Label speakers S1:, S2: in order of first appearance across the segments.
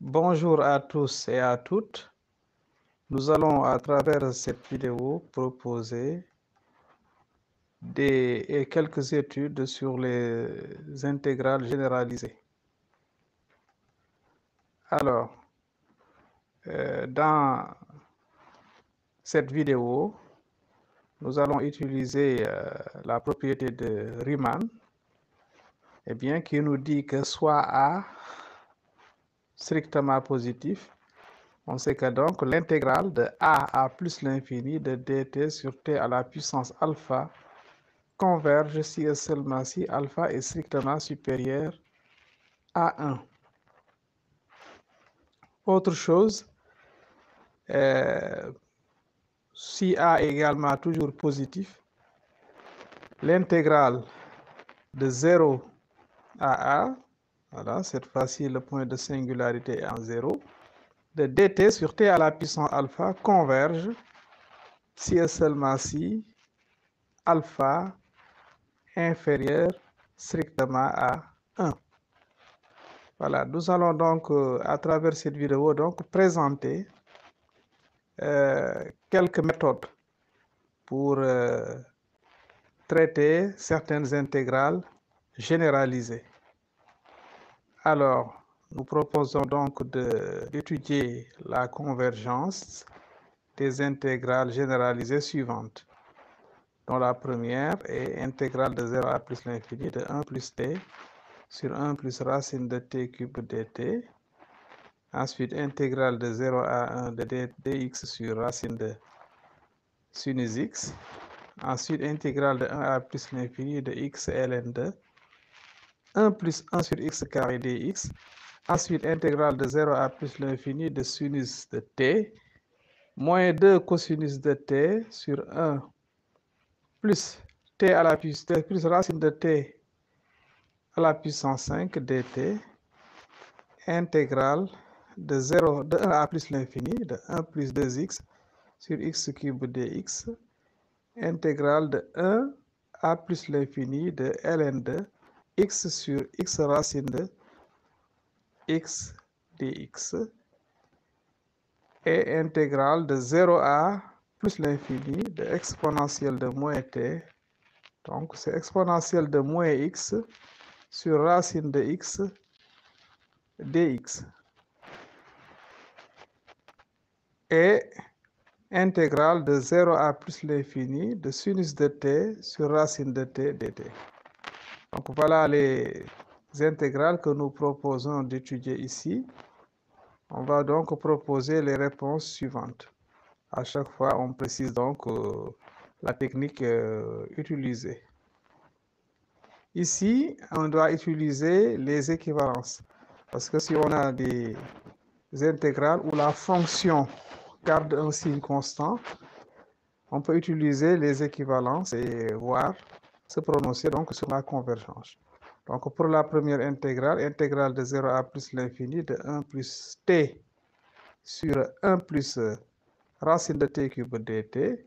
S1: Bonjour à tous et à toutes. Nous allons à travers cette vidéo proposer quelques études sur les intégrales généralisées. Alors, dans cette vidéo, nous allons utiliser la propriété de Riemann, qui nous dit que soit A strictement positif, on sait que donc l'intégrale de A à plus l'infini de dt sur t à la puissance alpha converge si et seulement si alpha est strictement supérieur à 1. Autre chose, si A est également toujours positif, l'intégrale de 0 à A, voilà, cette fois-ci le point de singularité est en 0, de dt sur t à la puissance alpha converge si et seulement si alpha inférieur strictement à 1. Voilà, nous allons donc, à travers cette vidéo, donc, présenter quelques méthodes pour traiter certaines intégrales généralisées. Alors, nous proposons donc d'étudier la convergence des intégrales généralisées suivantes, dont la première est intégrale de 0 à plus l'infini de 1 plus t sur 1 plus racine de t cube dt. Ensuite, intégrale de 0 à 1 de dx sur racine de sinus x. Ensuite, intégrale de 1 à plus l'infini de x ln de 1 plus 1 sur x carré dx. Ensuite, intégrale de 0 à plus l'infini de sinus de t, moins 2 cosinus de t sur 1 plus t à la puissance plus racine de t à la puissance 5 dt, intégrale de 1 à plus l'infini de 1 plus 2x sur x cube dx, intégrale de 1 à plus l'infini de ln de x sur x racine de x dx, et intégrale de 0 à plus l'infini de exponentielle de moins t, donc c'est exponentielle de moins x sur racine de x dx, et intégrale de 0 à plus l'infini de sinus de t sur racine de t dt. Donc voilà les intégrales que nous proposons d'étudier ici. On va donc proposer les réponses suivantes. À chaque fois, on précise donc la technique utilisée. Ici, on doit utiliser les équivalences. Parce que si on a des intégrales où la fonction garde un signe constant, on peut utiliser les équivalences et voir se prononcer donc sur la convergence. Donc pour la première intégrale, intégrale de 0 à plus l'infini de 1 plus t sur 1 plus racine de t cube dt,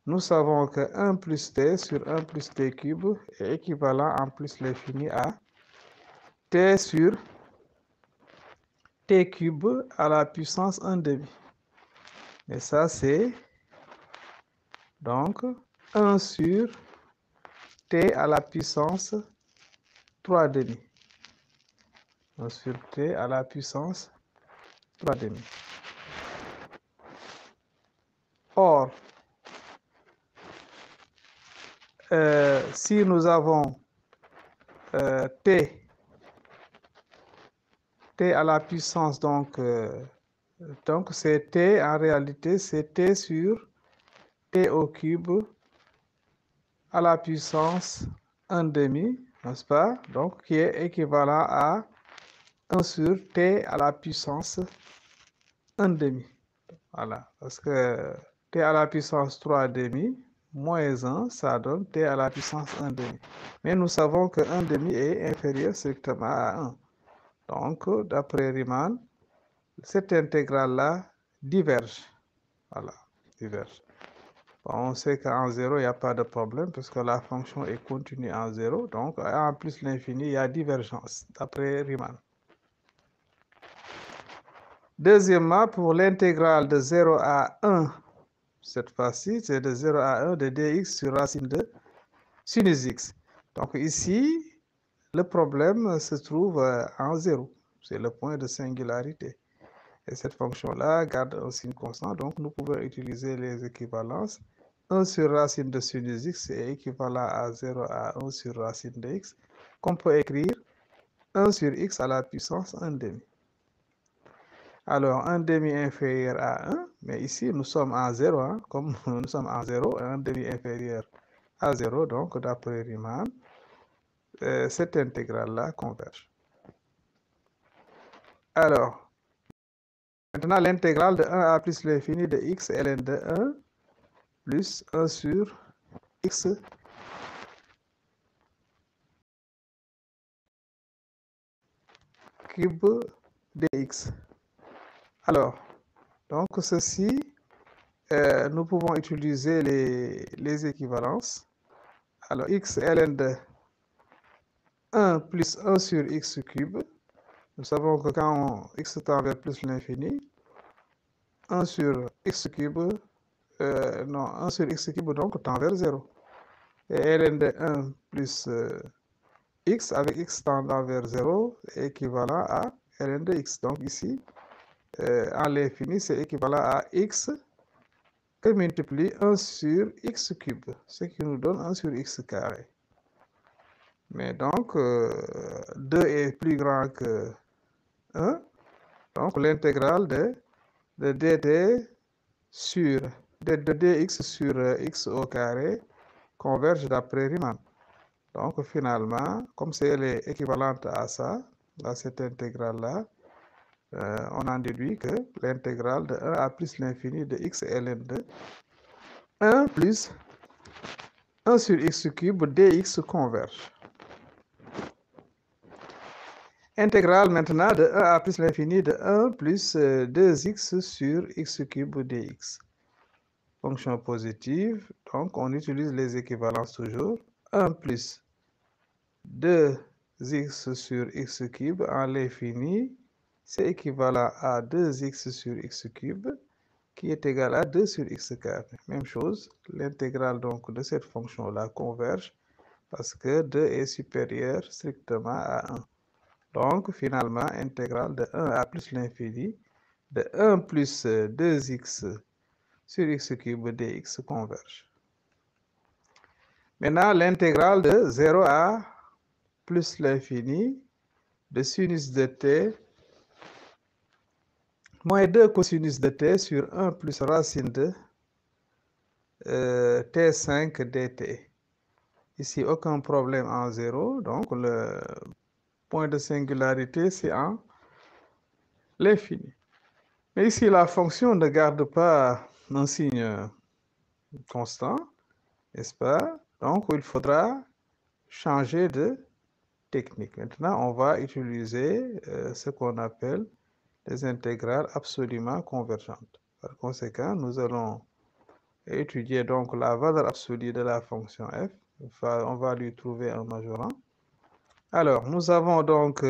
S1: nous savons que 1 plus t sur 1 plus t cube est équivalent en plus l'infini à t sur t cube à la puissance 1 demi. Et ça, c'est donc 1 sur t à la puissance 3 demi. 1 sur t à la puissance 3 demi. Or, si nous avons t à la puissance, donc c'est t, en réalité, c'est t sur t au cube à la puissance 1 demi, n'est-ce pas? Donc, qui est équivalent à 1 sur t à la puissance 1 demi. Voilà, parce que t à la puissance 3 demi moins 1, ça donne t à la puissance 1 demi. Mais nous savons que 1 demi est inférieur strictement à 1. Donc, d'après Riemann, cette intégrale-là diverge. Voilà, diverge. Bon, on sait qu'en 0, il n'y a pas de problème puisque la fonction est continue en 0. Donc, en plus l'infini, il y a divergence, d'après Riemann. Deuxièmement, pour l'intégrale de 0 à 1, cette fois-ci, c'est de 0 à 1 de dx sur racine de sinus x. Donc ici, le problème se trouve en 0. C'est le point de singularité. Et cette fonction-là garde un signe constant, donc nous pouvons utiliser les équivalences. 1 sur racine de sinus x est équivalent à 0 à 1 sur racine de x, qu'on peut écrire 1 sur x à la puissance 1 demi. Alors, 1 demi inférieur à 1, mais ici nous sommes en 0, hein, comme nous sommes en 0, 1 demi inférieur à 0, donc d'après Riemann, cette intégrale-là converge. Alors, maintenant l'intégrale de 1 à plus l'infini de x ln de 1 plus 1 sur x cube dx. Alors, donc ceci, nous pouvons utiliser les équivalences. Alors, x ln de 1 plus 1 sur x cube. Nous savons que quand x tend vers plus l'infini, 1 sur x cube, 1 sur x cube donc tend vers 0. Et ln de 1 plus x avec x tendant vers 0 est équivalent à ln de x. Donc ici, en l'infini, c'est équivalent à x que multiplie 1 sur x cube, ce qui nous donne 1 sur x carré. Mais donc, 2 est plus grand que 1, donc l'intégrale de dt sur de dx sur x au carré converge d'après Riemann. Donc finalement, comme elle est équivalente à ça, à cette intégrale-là, on en déduit que l'intégrale de 1 à plus l'infini de x ln de 1 plus 1 sur x cube dx converge. Intégrale maintenant de 1 à plus l'infini de 1 plus 2x sur x cube dx. Fonction positive, donc on utilise les équivalences toujours. 1 plus 2x sur x cube en l'infini, c'est équivalent à 2x sur x cube, qui est égal à 2 sur x carré. Même chose, l'intégrale donc de cette fonction-là converge, parce que 2 est supérieur strictement à 1. Donc, finalement, intégrale de 1 à plus l'infini de 1 plus 2x sur x cube dx converge. Maintenant, l'intégrale de 0 à plus l'infini de sinus de t moins 2 cosinus de t sur 1 plus racine de t5 dt. Ici, aucun problème en 0, donc le point de singularité, c'est en l'infini. Mais ici, la fonction ne garde pas un signe constant, n'est-ce pas? Donc, il faudra changer de technique. Maintenant, on va utiliser ce qu'on appelle des intégrales absolument convergentes. Par conséquent, nous allons étudier donc la valeur absolue de la fonction f. On va lui trouver un majorant. Alors, nous avons donc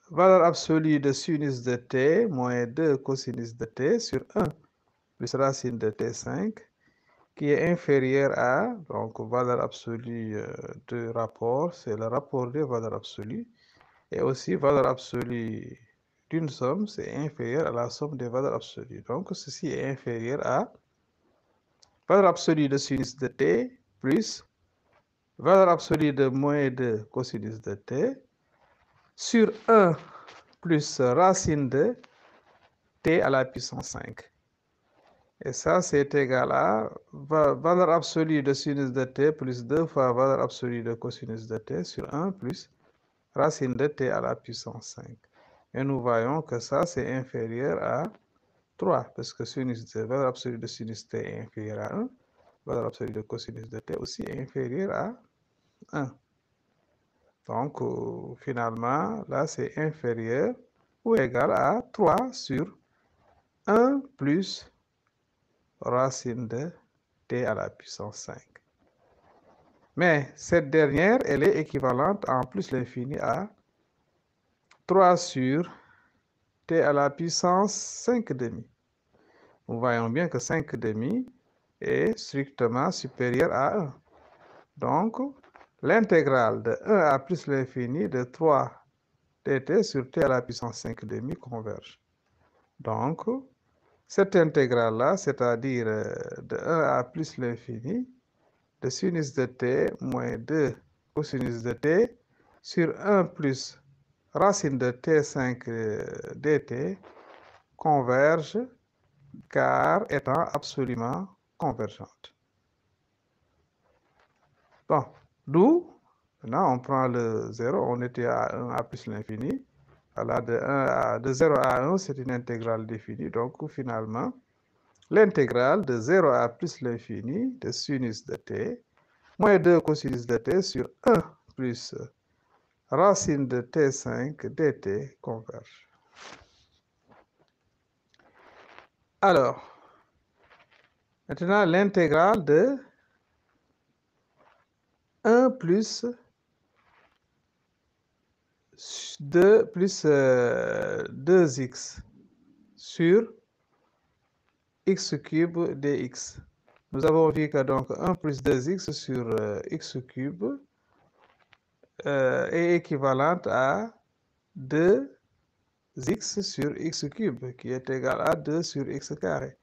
S1: valeur absolue de sinus de t moins 2 cosinus de t sur 1 plus racine de t5 qui est inférieure à, donc valeur absolue de rapport, c'est le rapport des valeurs absolues, et aussi valeur absolue d'une somme, c'est inférieur à la somme des valeurs absolues. Donc ceci est inférieur à valeur absolue de sinus de t plus valeur absolue de moins 2 cosinus de t sur 1 plus racine de t à la puissance 5. Et ça, c'est égal à valeur absolue de sinus de t plus 2 fois valeur absolue de cosinus de t sur 1 plus racine de t à la puissance 5. Et nous voyons que ça, c'est inférieur à 3, parce que valeur absolue de sinus t est inférieure à 1, valeur absolue de cosinus de t aussi est inférieure à 1. Donc, finalement, là, c'est inférieur ou égal à 3 sur 1 plus racine de t à la puissance 5. Mais cette dernière, elle est équivalente en plus l'infini à 3 sur t à la puissance 5 demi. Nous voyons bien que 5 demi est strictement supérieur à 1. Donc, l'intégrale de 1 à plus l'infini de 3 dt sur t à la puissance 5 demi converge. Donc, cette intégrale-là, c'est-à-dire de 1 à plus l'infini, de sinus de t moins 2 cosinus de t sur 1 plus racine de t5 dt converge car étant absolument convergente. Bon, d'où, maintenant on prend le 0, on était à 1 à plus l'infini. Voilà, de 0 à 1, c'est une intégrale définie. Donc, finalement, l'intégrale de 0 à plus l'infini de sinus de t moins 2 cosinus de t sur 1 plus racine de t5 dt converge. Alors, maintenant l'intégrale de 1 plus 2 plus 2x sur x cube dx. Nous avons vu que donc 1 plus 2x sur x cube est équivalente à 2x sur x cube, qui est égal à 2 sur x carré.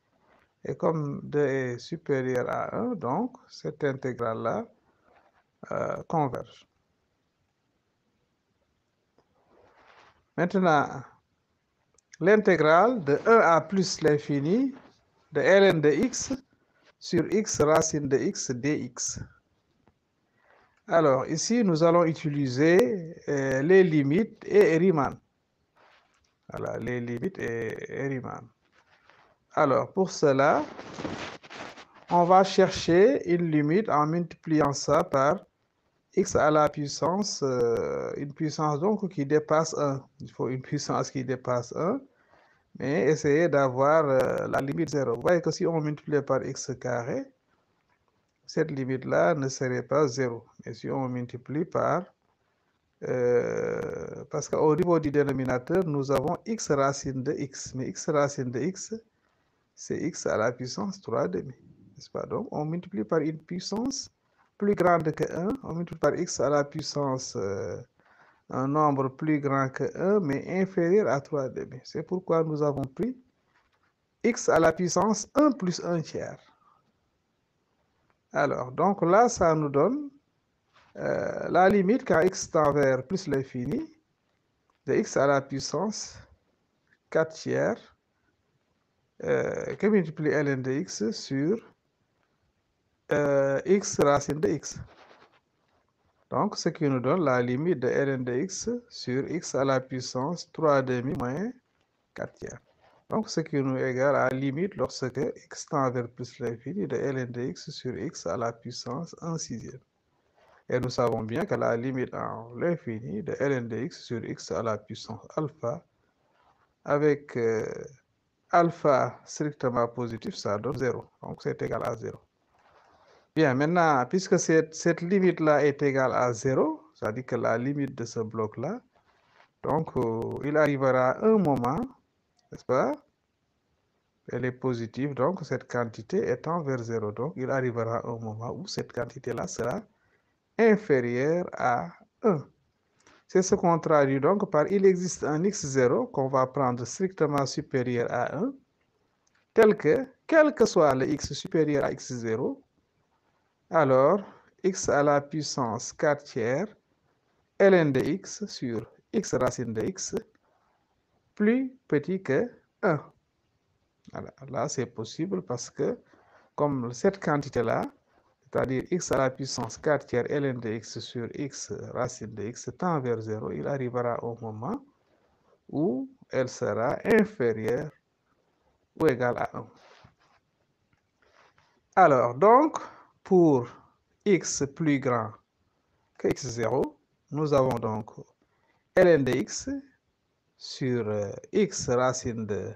S1: Et comme 2 est supérieur à 1, donc cette intégrale-là converge. Maintenant, l'intégrale de 1 à plus l'infini de ln de x sur x racine de x dx. Alors, ici, nous allons utiliser les limites et Riemann. Voilà, les limites et Riemann. Alors, pour cela, on va chercher une limite en multipliant ça par x à la puissance, une puissance donc qui dépasse 1. Il faut une puissance qui dépasse 1, mais essayer d'avoir la limite 0. Vous voyez que si on multiplie par x carré, cette limite-là ne serait pas 0. Et si on multiplie par... parce qu'au niveau du dénominateur, nous avons x racine de x. Mais x racine de x, c'est x à la puissance 3 demi. N'est-ce pas? Donc, on multiplie par une puissance plus grande que 1. On multiplie par x à la puissance, un nombre plus grand que 1, mais inférieur à 3 demi. C'est pourquoi nous avons pris x à la puissance 1 plus 1 tiers. Alors, donc là, ça nous donne la limite quand x tend vers plus l'infini de x à la puissance 4 tiers que multiplie ln de x sur x racine de x. Donc, ce qui nous donne la limite de ln de x sur x à la puissance 3 demi moins 4 tiers. Donc, ce qui nous égale à la limite lorsque x tend vers plus l'infini de ln de x sur x à la puissance 1 sixième. Et nous savons bien que la limite en l'infini de ln de x sur x à la puissance alpha, avec alpha strictement positif, ça donne 0. Donc, c'est égal à 0. Bien, maintenant, puisque cette limite-là est égale à 0, c'est-à-dire que la limite de ce bloc-là, donc il arrivera un moment, n'est-ce pas? Elle est positive, donc cette quantité étant vers 0. Donc, il arrivera un moment où cette quantité-là sera inférieure à 1. C'est ce qu'on traduit donc par il existe un x0 qu'on va prendre strictement supérieur à 1, tel que, quel que soit le x supérieur à x0, alors x à la puissance 4 tiers ln de x sur x racine de x plus petit que 1. Voilà. Là, c'est possible parce que comme cette quantité-là, c'est-à-dire x à la puissance 4 tiers ln de x sur x racine de x tend vers 0, il arrivera au moment où elle sera inférieure ou égale à 1. Alors, donc, pour x plus grand que x0, nous avons donc ln de x sur x racine de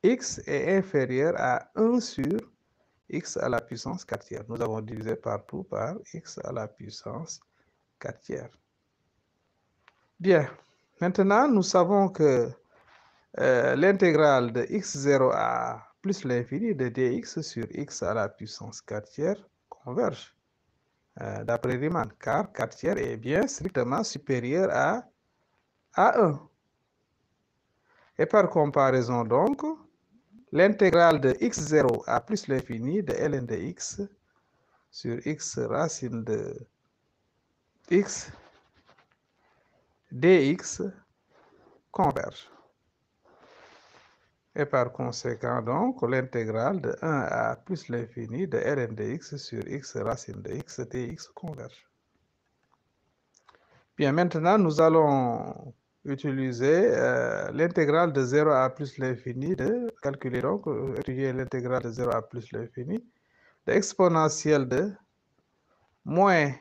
S1: x est inférieur à 1 sur x à la puissance 4 tiers. Nous avons divisé partout par x à la puissance 4 tiers. Bien. Maintenant, nous savons que l'intégrale de x0 à plus l'infini de dx sur x à la puissance 4 tiers converge d'après Riemann, car 4 tiers est bien strictement supérieur à 1. Et par comparaison donc, l'intégrale de x0 à plus l'infini de ln de x sur x racine de x dx converge. Et par conséquent, donc, l'intégrale de 1 à plus l'infini de ln de x sur x racine de x dx converge. Bien, maintenant, nous allons utiliser l'intégrale de 0 à plus l'infini de calculer, donc, étudier l'intégrale de 0 à plus l'infini de exponentielle de moins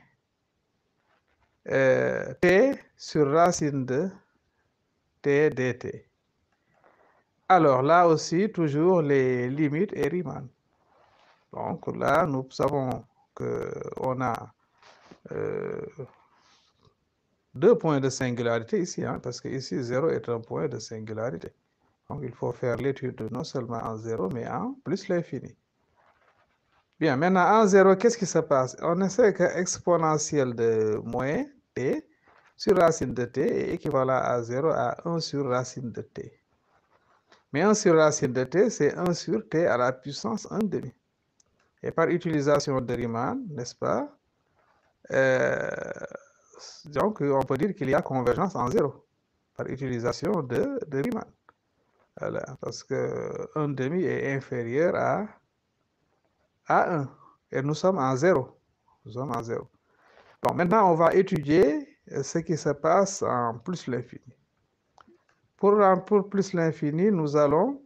S1: t sur racine de t dt. Alors là aussi, toujours les limites et Riemann. Donc là, nous savons qu'on a deux points de singularité ici, hein, parce que ici 0 est un point de singularité. Donc il faut faire l'étude non seulement en 0, mais en plus l'infini. Bien, maintenant en 0, qu'est-ce qui se passe? On sait que exponentielle de moins t sur racine de t est équivalent à 0 à 1 sur racine de t. Mais 1 sur racine de t, c'est 1 sur t à la puissance 1 demi. Et par utilisation de Riemann, n'est-ce pas? Donc, on peut dire qu'il y a convergence en 0 par utilisation de Riemann. Voilà, parce que 1 demi est inférieur à 1. Et nous sommes en 0. Nous sommes en 0. Bon, maintenant, on va étudier ce qui se passe en plus l'infini. Pour plus l'infini, nous allons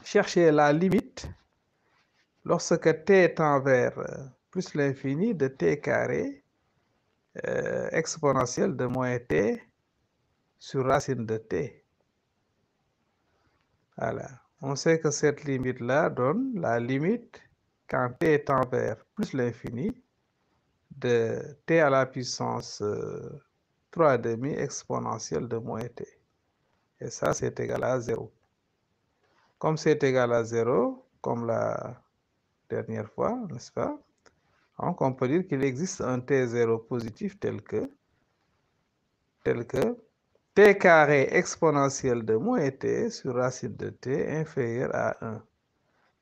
S1: chercher la limite lorsque t tend vers plus l'infini de t carré exponentielle de moins t sur racine de t. Voilà. On sait que cette limite-là donne la limite quand t tend vers plus l'infini de t à la puissance 3 demi exponentielle de moins t. Et ça, c'est égal à 0. Comme c'est égal à 0, comme la dernière fois, n'est-ce pas? Donc, on peut dire qu'il existe un t0 positif tel que t carré exponentielle de moins t sur racine de t inférieur à 1,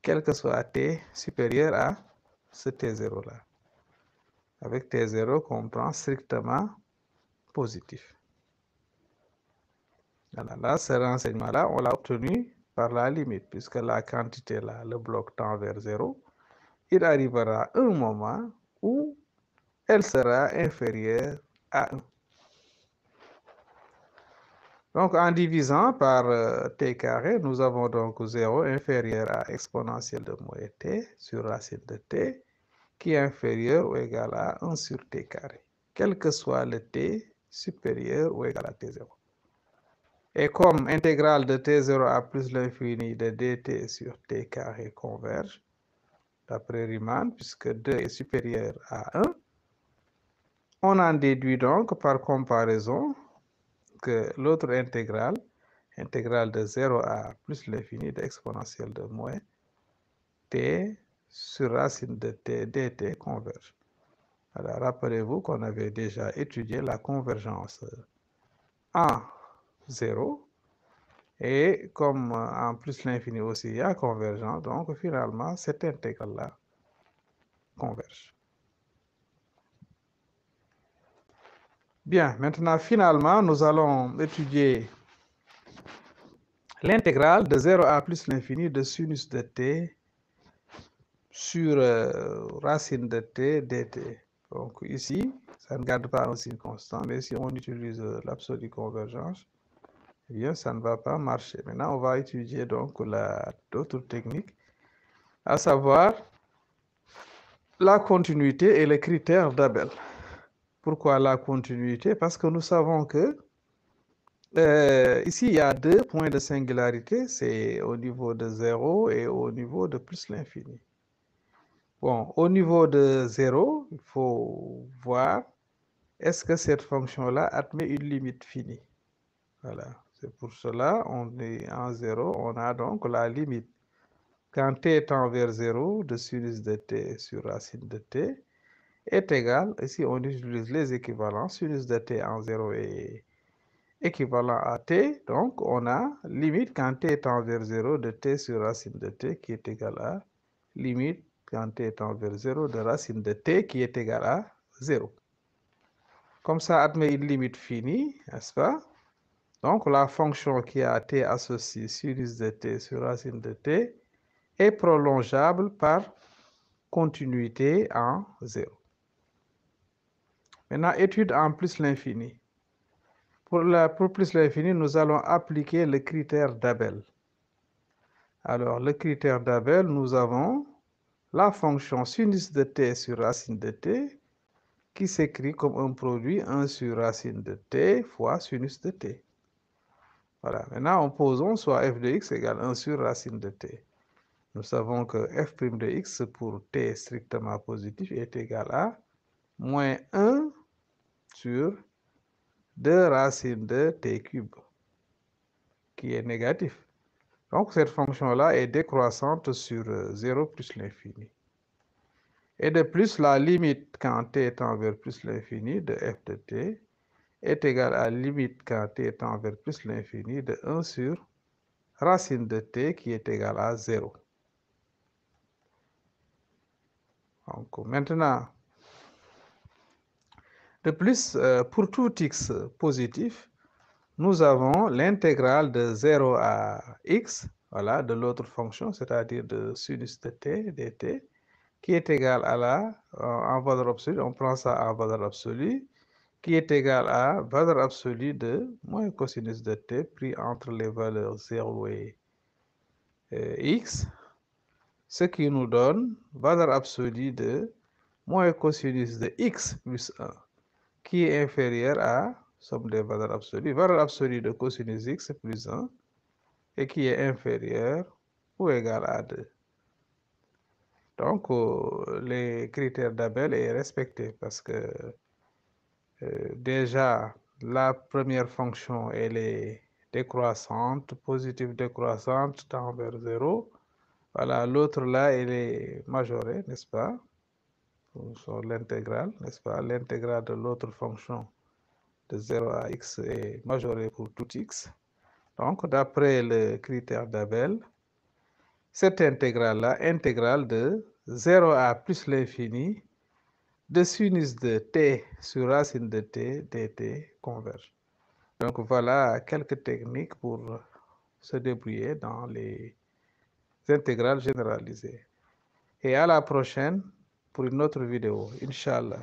S1: quel que soit t supérieur à ce t0-là. Avec t0 qu'on prend strictement positif. Voilà, là, ce renseignement-là, on l'a obtenu par la limite, puisque la quantité-là, le bloc tend vers 0, il arrivera un moment où elle sera inférieure à 1. Donc, en divisant par t carré, nous avons donc 0 inférieur à exponentielle de moins t sur racine de t, qui est inférieur ou égal à 1 sur t carré, quel que soit le t supérieur ou égal à t0. Et comme intégrale de t0 à plus l'infini de dt sur t carré converge, d'après Riemann, puisque 2 est supérieur à 1, on en déduit donc par comparaison que l'autre intégrale de 0 à plus l'infini de exponentielle de moins t sur racine de t dt converge. Alors, rappelez-vous qu'on avait déjà étudié la convergence en 0. Et comme en plus l'infini aussi, il y a convergence, donc finalement, cette intégrale-là converge. Bien, maintenant, finalement, nous allons étudier l'intégrale de 0 à plus l'infini de sinus de t sur racine de t dt. Donc ici, ça ne garde pas un signe constant, mais si on utilise l'absolue convergence, eh bien, ça ne va pas marcher. Maintenant, on va étudier donc d'autres techniques, à savoir la continuité et les critères d'Abel. Pourquoi la continuité? Parce que nous savons que ici, il y a deux points de singularité, c'est au niveau de 0 et au niveau de plus l'infini. Bon, au niveau de 0, il faut voir est-ce que cette fonction-là admet une limite finie? Voilà, c'est pour cela on est en 0, on a donc la limite. Quand t tend vers 0, de sinus de t sur racine de t est égal, ici on utilise les équivalents, sinus de t en 0 est équivalent à t, donc on a limite quand t tend vers 0 de t sur racine de t qui est égal à limite quand t tend vers 0 de racine de t qui est égal à 0. Comme ça admet une limite finie, n'est-ce pas? Donc la fonction qui a t associée sinus de t sur racine de t est prolongeable par continuité en 0. Maintenant, étude en plus l'infini. Pour plus l'infini, nous allons appliquer le critère d'Abel. Alors, le critère d'Abel, nous avons la fonction sinus de t sur racine de t qui s'écrit comme un produit 1 sur racine de t fois sinus de t. Voilà, maintenant, posons soit f de x égale 1 sur racine de t. Nous savons que f' de x pour t strictement positif est égal à moins 1 sur 2 racine de t cube, qui est négatif. Donc, cette fonction-là est décroissante sur 0 plus l'infini. Et de plus, la limite quand t tend vers plus l'infini de f de t est égale à la limite quand t tend vers plus l'infini de 1 sur racine de t qui est égale à 0. Donc, maintenant, de plus, pour tout x positif, nous avons l'intégrale de 0 à x, voilà, de l'autre fonction, c'est-à-dire de sinus de t dt, qui est égal à en valeur absolue, on prend ça en valeur absolue, qui est égal à valeur absolue de moins cosinus de t pris entre les valeurs 0 et x, ce qui nous donne valeur absolue de moins cosinus de x plus 1, qui est inférieur à somme des valeurs absolues, valeur absolue de cosinus x plus 1, et qui est inférieur ou égal à 2. Donc, les critères d'Abel est respecté parce que déjà, la première fonction, elle est décroissante, positive décroissante, tend vers 0. Voilà, l'autre là, elle est majorée, n'est-ce pas? Sur l'intégrale, n'est-ce pas? L'intégrale de l'autre fonction de 0 à x est majorée pour tout x. Donc, d'après le critère d'Abel, cette intégrale-là, intégrale de 0 à plus l'infini, de sinus de t sur racine de t dt converge. Donc voilà quelques techniques pour se débrouiller dans les intégrales généralisées. Et à la prochaine pour une autre vidéo, Inch'Allah.